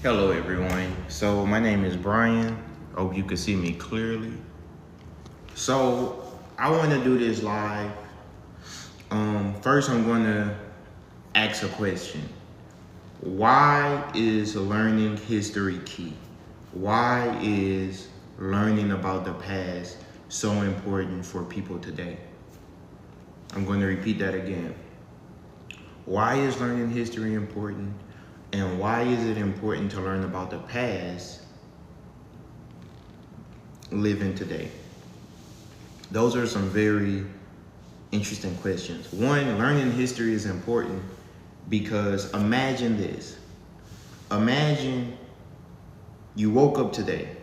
Hello everyone. So my name is Brian. Hope you can see me clearly. So I want to do this live. First I'm going to ask a question. Why is learning history key? Why is learning about the past so important for people today? I'm going to repeat that again. Why is learning history important? And why is it important to learn about the past living today? Those are some very interesting questions. One, learning history is important because imagine this. Imagine you woke up today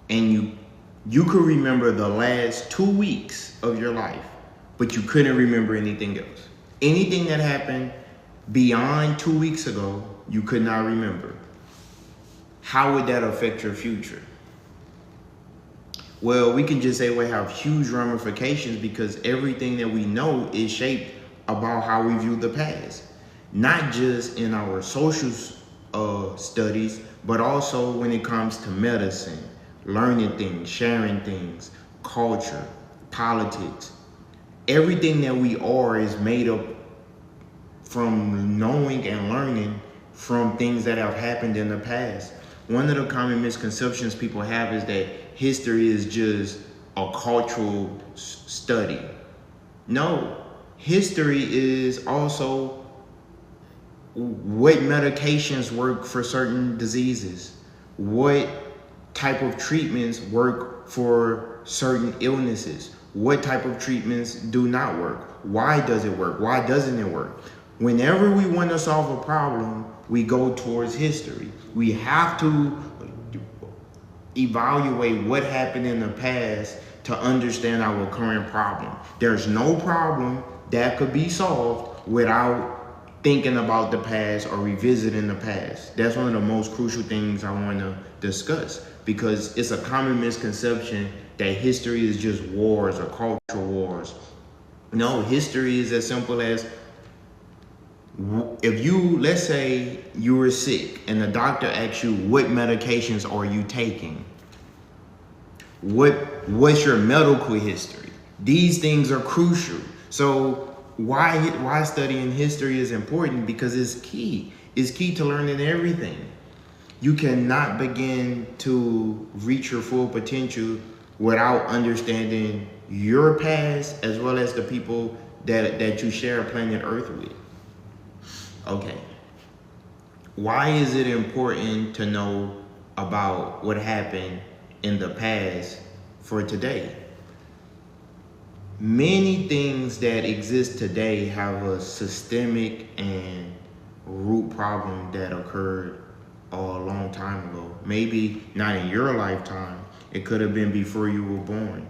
and you could remember the last 2 weeks of your life, but you couldn't remember anything else. Anything that happened beyond 2 weeks ago, you could not remember. How would that affect your future? Well, we can just say we have huge ramifications because everything that we know is shaped about how we view the past. Not just in our social studies, but also when it comes to medicine, learning things, sharing things, culture, politics. Everything that we are is made up from knowing and learning from things that have happened in the past. One of the common misconceptions people have is that history is just a cultural study. No, history is also what medications work for certain diseases, what type of treatments work for certain illnesses, what type of treatments do not work, why does it work, why doesn't it work. Whenever we want to solve a problem, we go towards history. We have to evaluate what happened in the past to understand our current problem. There's no problem that could be solved without thinking about the past or revisiting the past. That's one of the most crucial things I want to discuss because it's a common misconception that history is just wars or cultural wars. No, history is as simple as if let's say you were sick and the doctor asks you, what medications are you taking? What's your medical history? These things are crucial. So why studying history is important? Because it's key. It's key to learning everything. You cannot begin to reach your full potential without understanding your past as well as the people that you share planet Earth with. Okay, why is it important to know about what happened in the past for today? Many things that exist today have a systemic and root problem that occurred a long time ago. Maybe not in your lifetime, it could have been before you were born.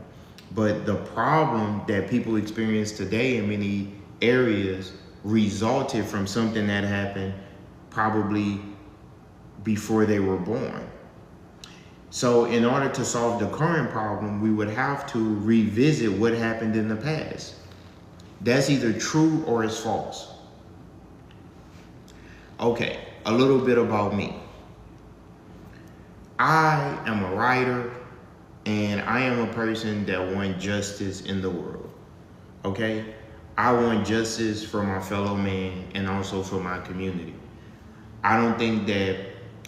But the problem that people experience today in many areas resulted from something that happened probably before they were born. So in order to solve the current problem, we would have to revisit what happened in the past. That's either true or it's false. Okay, a little bit about me. I am a writer and I am a person that wants justice in the world. Okay? I want justice for my fellow man and also for my community. I don't think that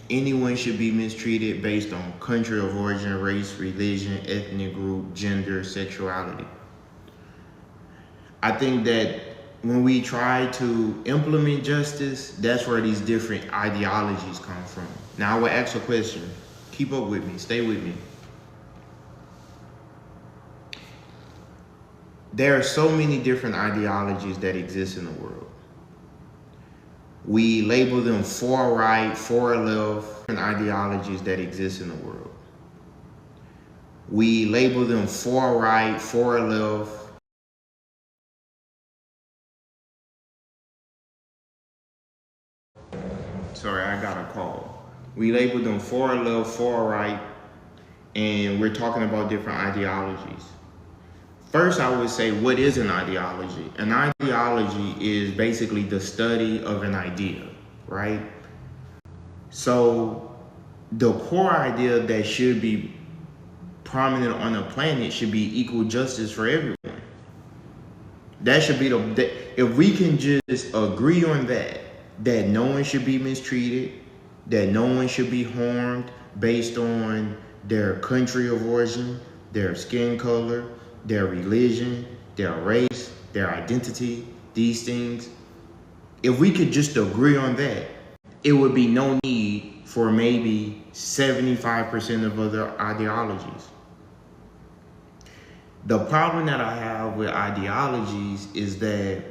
anyone should be mistreated based on country of origin, race, religion, ethnic group, gender, sexuality. I think that when we try to implement justice, that's where these different ideologies come from. Now I will ask a question. Keep up with me, stay with me. There are so many different ideologies that exist in the world. We label them far right, far left, different ideologies that exist in the world. We label them far right, far left. Sorry, I got a call. We label them far left, far right, and we're talking about different ideologies. First, I would say, what is an ideology? An ideology is basically the study of an idea, right? So the core idea that should be prominent on the planet should be equal justice for everyone. That should be if we can just agree on that no one should be mistreated, that no one should be harmed based on their country of origin, their skin color, their religion, their race, their identity, these things. If we could just agree on that, it would be no need for maybe 75% of other ideologies. The problem that I have with ideologies is that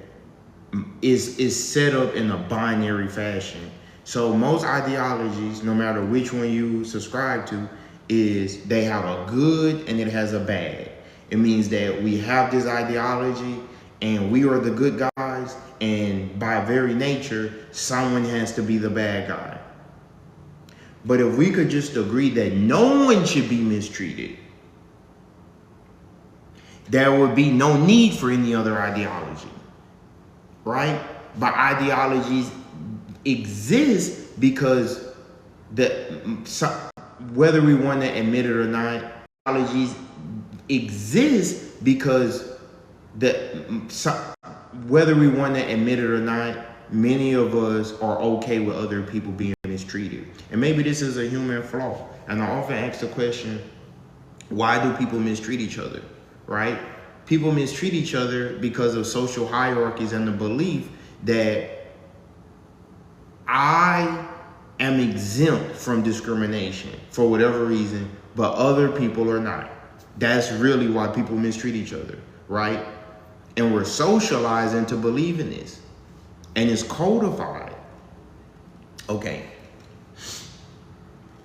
is set up in a binary fashion. So most ideologies, no matter which one you subscribe to, is they have a good and it has a bad. It means that we have this ideology and we are the good guys, and by very nature, someone has to be the bad guy. But if we could just agree that no one should be mistreated, there would be no need for any other ideology, right? But ideologies exist because whether we want to admit it or not, ideologies exist because whether we want to admit it or not, many of us are okay with other people being mistreated. And maybe this is a human flaw. And I often ask the question, why do people mistreat each other? Right? People mistreat each other because of social hierarchies and the belief that I am exempt from discrimination for whatever reason, but other people are not. That's really why people mistreat each other, right? And we're socialized into believing this. And it's codified. Okay.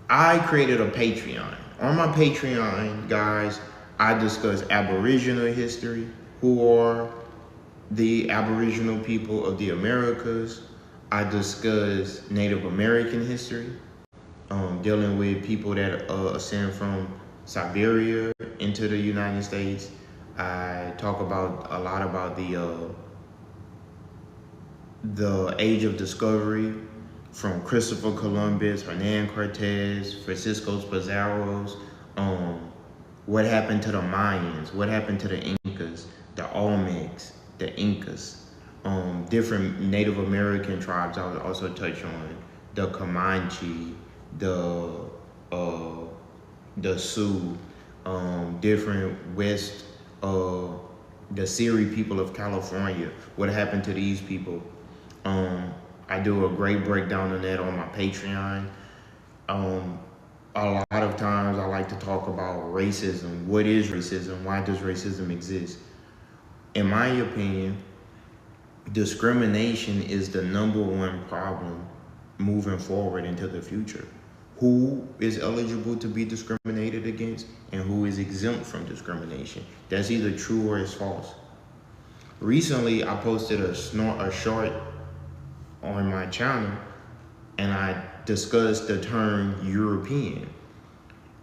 I created a Patreon. On my Patreon, guys, I discuss Aboriginal history, who are the Aboriginal people of the Americas. I discuss Native American history, dealing with people that ascend from Siberia into the United States. I talk a lot about the age of discovery, from Christopher Columbus, Hernan Cortez, Francisco Pizarro's, what happened to the Mayans, what happened to the Incas, the Olmecs, the Incas, different Native American tribes I would also touch on, the Comanche, the Sioux, different the Seri people of California, what happened to these people. I do a great breakdown on that on my Patreon. A lot of times I like to talk about racism. What is racism? Why does racism exist? In my opinion, discrimination is the #1 problem moving forward into the future. Who is eligible to be discriminated against and who is exempt from discrimination? That's either true or it's false. Recently, I posted a short on my channel and I discussed the term European.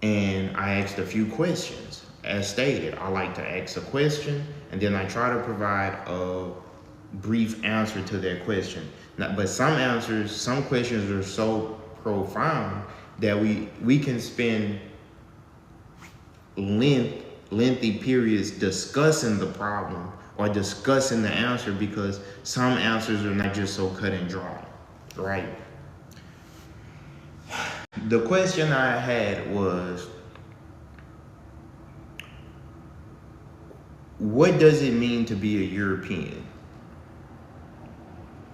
And I asked a few questions. As stated, I like to ask a question and then I try to provide a brief answer to that question. But some questions are so profound that we can spend lengthy periods discussing the problem or discussing the answer, because some answers are not just so cut and dry, right? The question I had was, what does it mean to be a European?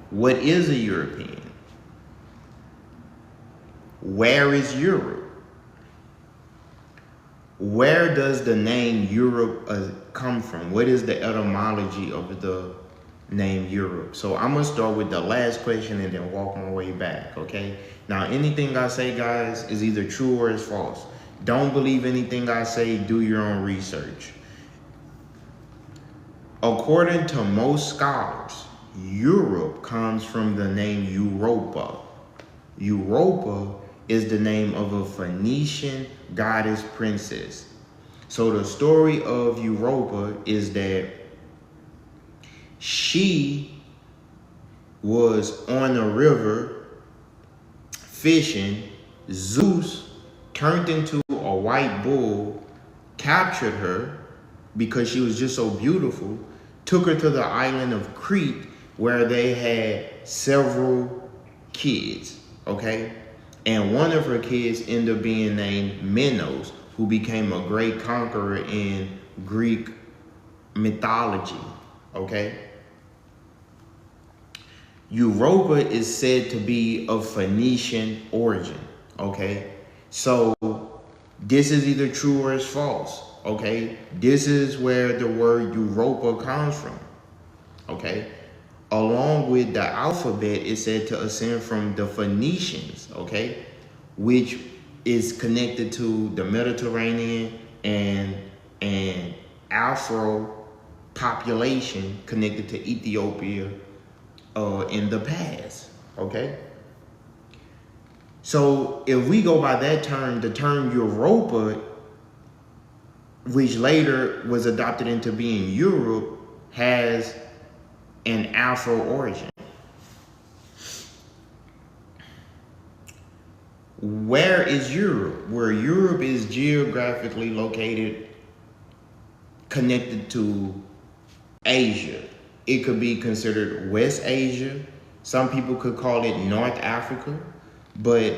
What is a European? Where is Europe? Where does the name Europe come from? What is the etymology of the name Europe? So I'm gonna start with the last question and then walk my way back, okay? Now, anything I say, guys, is either true or it's false. Don't believe anything I say, do your own research. According to most scholars, Europe comes from the name Europa. Europa is the name of a Phoenician goddess princess. So the story of Europa is that she was on a river fishing. Zeus turned into a white bull, captured her because she was just so beautiful, took her to the island of Crete where they had several kids, okay? And one of her kids ended up being named Minos, who became a great conqueror in Greek mythology, okay? Europa is said to be of Phoenician origin, okay? So this is either true or it's false, okay? This is where the word Europa comes from, okay? Along with the alphabet, it's said to ascend from the Phoenicians, okay? Which is connected to the Mediterranean and Afro population connected to Ethiopia in the past, okay? So if we go by that term, the term Europa, which later was adopted into being Europe, has an Afro origin. Where is Europe? Where Europe is geographically located, connected to Asia. It could be considered West Asia. Some people could call it North Africa, but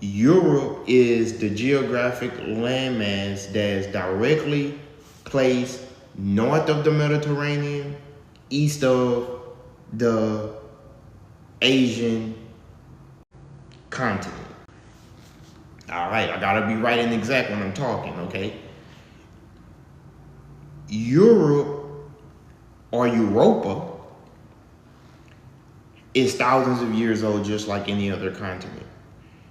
Europe is the geographic landmass that is directly placed north of the Mediterranean, east of the Asian continent. All right, I gotta be right and exact when I'm talking, okay? Europe or Europa is thousands of years old, just like any other continent.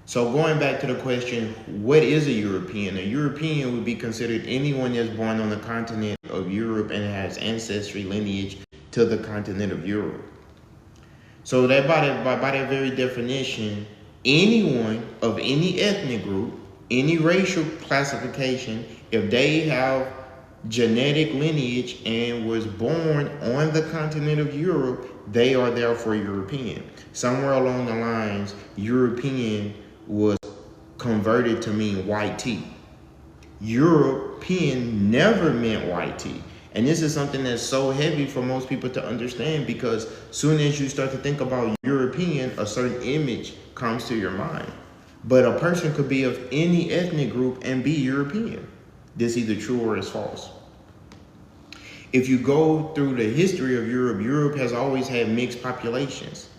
So going back to the question, what is a European? A European would be considered anyone that's born on the continent of Europe and has ancestry lineage to the continent of Europe. So that by that very definition, anyone of any ethnic group, any racial classification, if they have genetic lineage and was born on the continent of Europe, they are therefore European. Somewhere along the lines, European was converted to mean white tea. European never meant white tea. And this is something that's so heavy for most people to understand, because soon as you start to think about European, a certain image comes to your mind. But a person could be of any ethnic group and be European. This is either true or it's false. If you go through the history of Europe, Europe has always had mixed populations.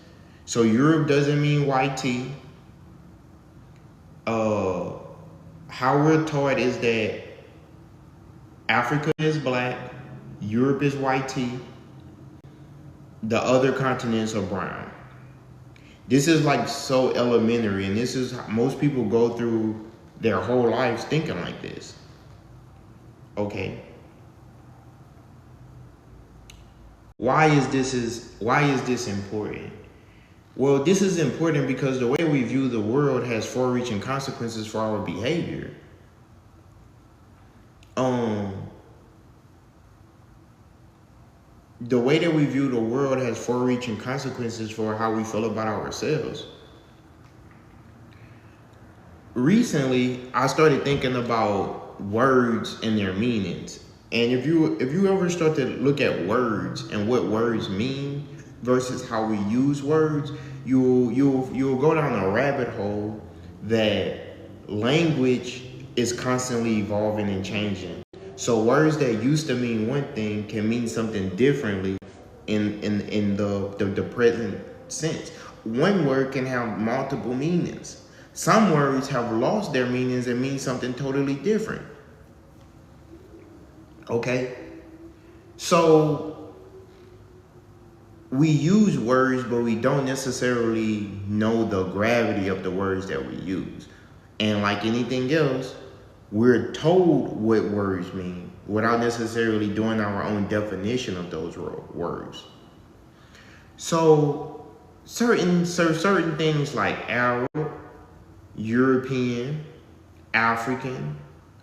So Europe doesn't mean white tea. How we're taught is that Africa is black, Europe is white tea, the other continents are brown. This is like so elementary, and this is how most people go through their whole lives thinking like this. Okay. Why is this important? Well, this is important because the way we view the world has far-reaching consequences for our behavior. The way that we view the world has far-reaching consequences for how we feel about ourselves. Recently, I started thinking about words and their meanings. And if you ever start to look at words and what words mean versus how we use words, you'll go down a rabbit hole that language is constantly evolving and changing. So words that used to mean one thing can mean something differently in the present sense. One word can have multiple meanings. Some words have lost their meanings and mean something totally different. Okay? So we use words, but we don't necessarily know the gravity of the words that we use. And like anything else, we're told what words mean without necessarily doing our own definition of those words. So certain things like Arab, European, African,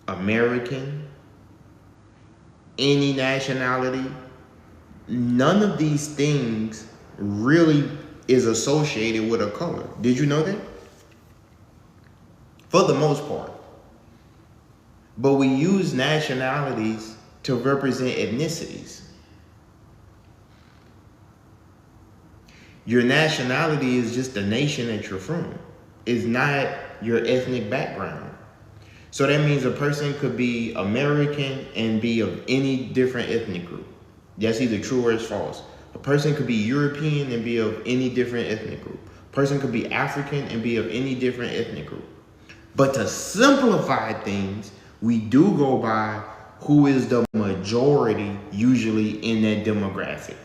American, any nationality, none of these things really is associated with a color. Did you know that? for the most part. But we use nationalities to represent ethnicities. Your nationality is just the nation that you're from. It's not your ethnic background. So that means a person could be American and be of any different ethnic group. That's either true or it's false. A person could be European and be of any different ethnic group. A person could be African and be of any different ethnic group. But to simplify things, we do go by who is the majority usually in that demographic.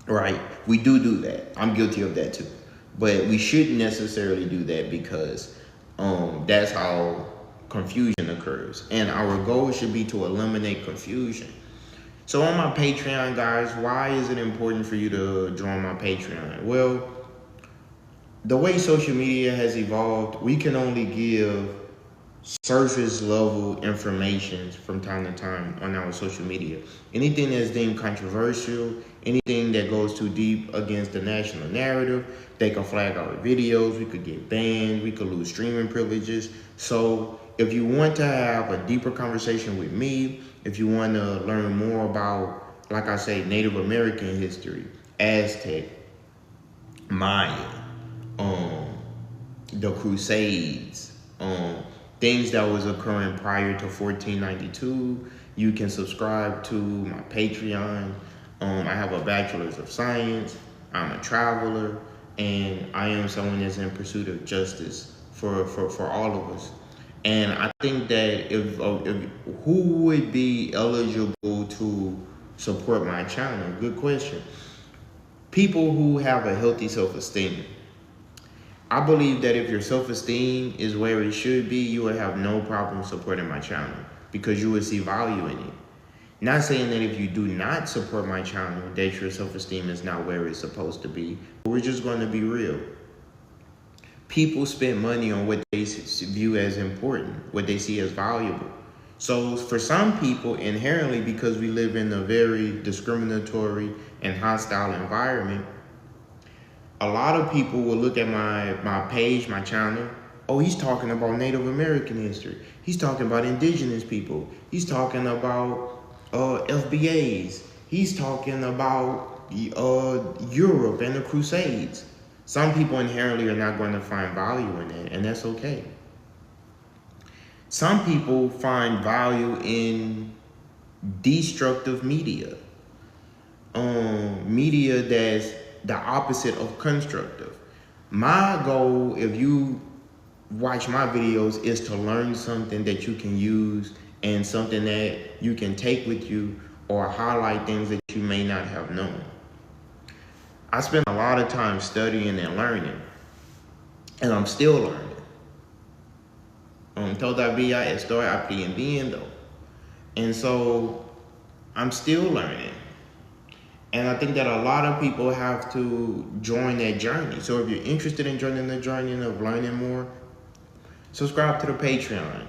Right? We do that. I'm guilty of that too. But we shouldn't necessarily do that because that's how confusion occurs. And our goal should be to eliminate confusion. So on my Patreon, guys, why is it important for you to join my Patreon? Well, the way social media has evolved, we can only give surface level information from time to time on our social media. Anything that's deemed controversial, anything that goes too deep against the national narrative, they can flag our videos, we could get banned, we could lose streaming privileges. So if you want to have a deeper conversation with me, if you want to learn more about, like I say, Native American history, Aztec, Maya, the Crusades, things that was occurring prior to 1492, you can subscribe to my Patreon. I have a bachelor's of science, I'm a traveler, and I am someone that's in pursuit of justice for all of us. And I think that if who would be eligible to support my channel? Good question. People who have a healthy self-esteem. I believe that if your self-esteem is where it should be, you will have no problem supporting my channel because you will see value in it. Not saying that if you do not support my channel, that your self-esteem is not where it's supposed to be. But we're just going to be real. People spend money on what they view as important, what they see as valuable. So for some people, inherently, because we live in a very discriminatory and hostile environment, a lot of people will look at my page, my channel. Oh, he's talking about Native American history. He's talking about indigenous people. He's talking about FBAs. He's talking about Europe and the Crusades. Some people inherently are not going to find value in that, and that's okay. Some people find value in destructive media. Media that's the opposite of constructive. My goal, if you watch my videos, is to learn something that you can use and something that you can take with you or highlight things that you may not have known. I spend a lot of time studying and learning, and I'm still learning. Todavía estoy aprendiendo. And so I'm still learning. And I think that a lot of people have to join that journey. So if you're interested in joining the journey of learning more, subscribe to the Patreon.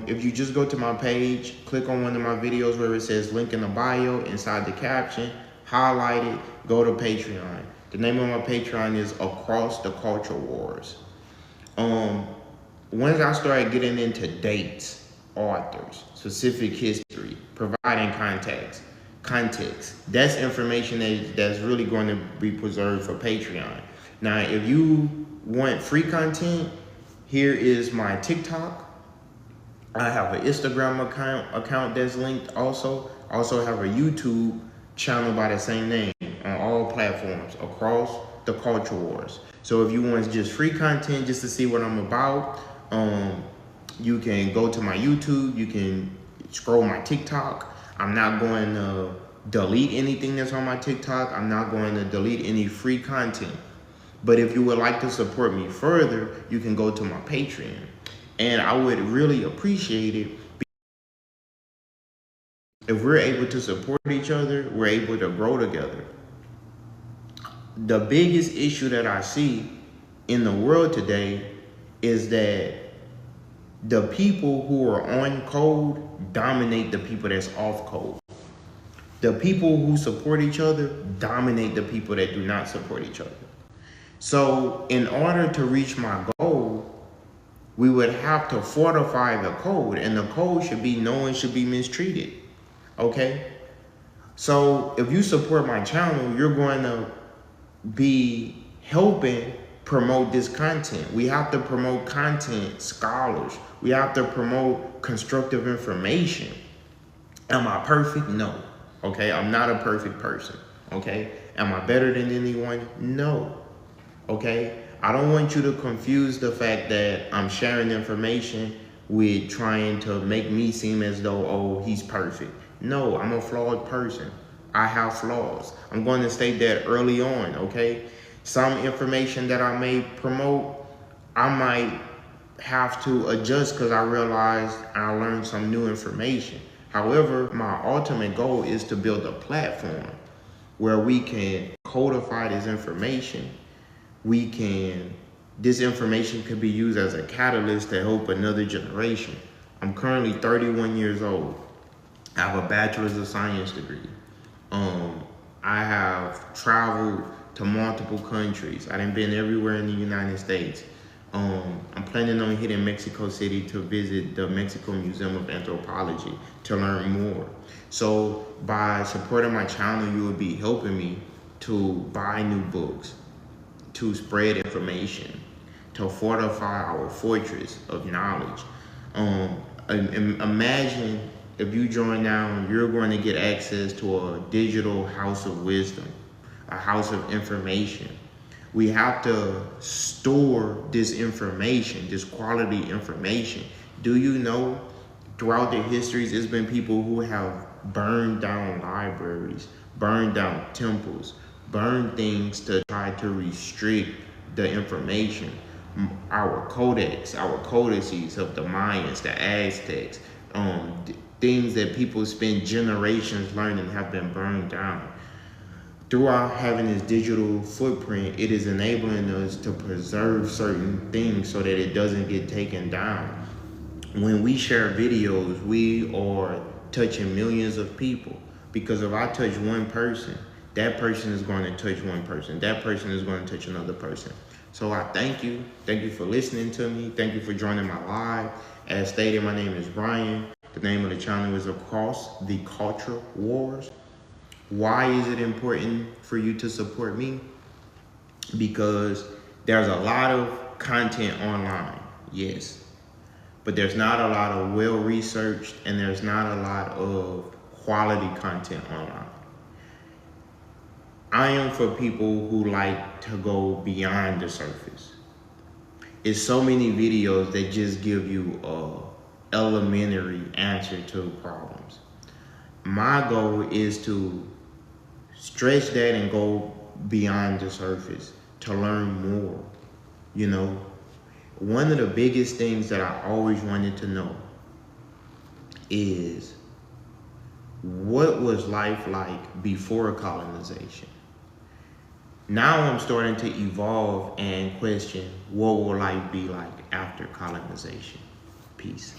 If you just go to my page, click on one of my videos where it says link in the bio, inside the caption, highlight it, go to Patreon. The name of my Patreon is Across the Culture Wars. Once I started getting into dates, authors, specific history, providing context, that's information that's really going to be preserved for Patreon. Now, if you want free content, here is my TikTok. I have an Instagram account that's linked also. I also have a YouTube channel by the same name on all platforms, Across the Culture Wars. So if you want just free content just to see what I'm about, you can go to my YouTube, you can scroll my TikTok. I'm not going to delete anything that's on my TikTok. I'm not going to delete any free content. But if you would like to support me further, you can go to my Patreon. And I would really appreciate it if we're able to support each other, we're able to grow together. The biggest issue that I see in the world today is that the people who are on code dominate the people that's off code. The people who support each other dominate the people that do not support each other. So in order to reach my goal, we would have to fortify the code, and the code should be no one should be mistreated. Okay? So if you support my channel, you're going to be helping promote this content. We have to promote content scholars. We have to promote constructive information. Am I perfect? No. Okay, I'm not a perfect person. Okay, am I better than anyone? No. Okay, I don't want you to confuse the fact that I'm sharing information with trying to make me seem as though, oh, he's perfect. No, I'm a flawed person. I have flaws. I'm going to state that early on, okay? Some information that I may promote, I might have to adjust because I realized I learned some new information. However, my ultimate goal is to build a platform where we can codify this information. This information could be used as a catalyst to help another generation. I'm currently 31 years old. I have a bachelor's of science degree. I have traveled to multiple countries. I done been everywhere in the United States. I'm planning on hitting Mexico City to visit the Mexico Museum of Anthropology to learn more. So by supporting my channel, you will be helping me to buy new books, to spread information, to fortify our fortress of knowledge. Imagine if you join now, you're going to get access to a digital house of wisdom, a house of information. We have to store this information, this quality information. Do you know throughout the histories, it's been people who have burned down libraries, burned down temples, burned things to try to restrict the information. Our codex, our codices of the Mayans, the Aztecs, things that people spend generations learning have been burned down. Throughout having this digital footprint, it is enabling us to preserve certain things so that it doesn't get taken down. When we share videos, we are touching millions of people, because if I touch one person, that person is going to touch one person. That person is going to touch another person. So I thank you. Thank you for listening to me. Thank you for joining my live. As stated, my name is Brian. The name of the channel is Across the Culture Wars. Why is it important for you to support me? Because there's a lot of content online, yes, but there's not a lot of well-researched, and there's not a lot of quality content online. I am for people who like to go beyond the surface. It's so many videos that just give you a elementary answer to problems. My goal is to stretch that and go beyond the surface to learn more. You know, one of the biggest things that I always wanted to know is, what was life like before colonization? Now I'm starting to evolve and question, what will life be like after colonization? Peace.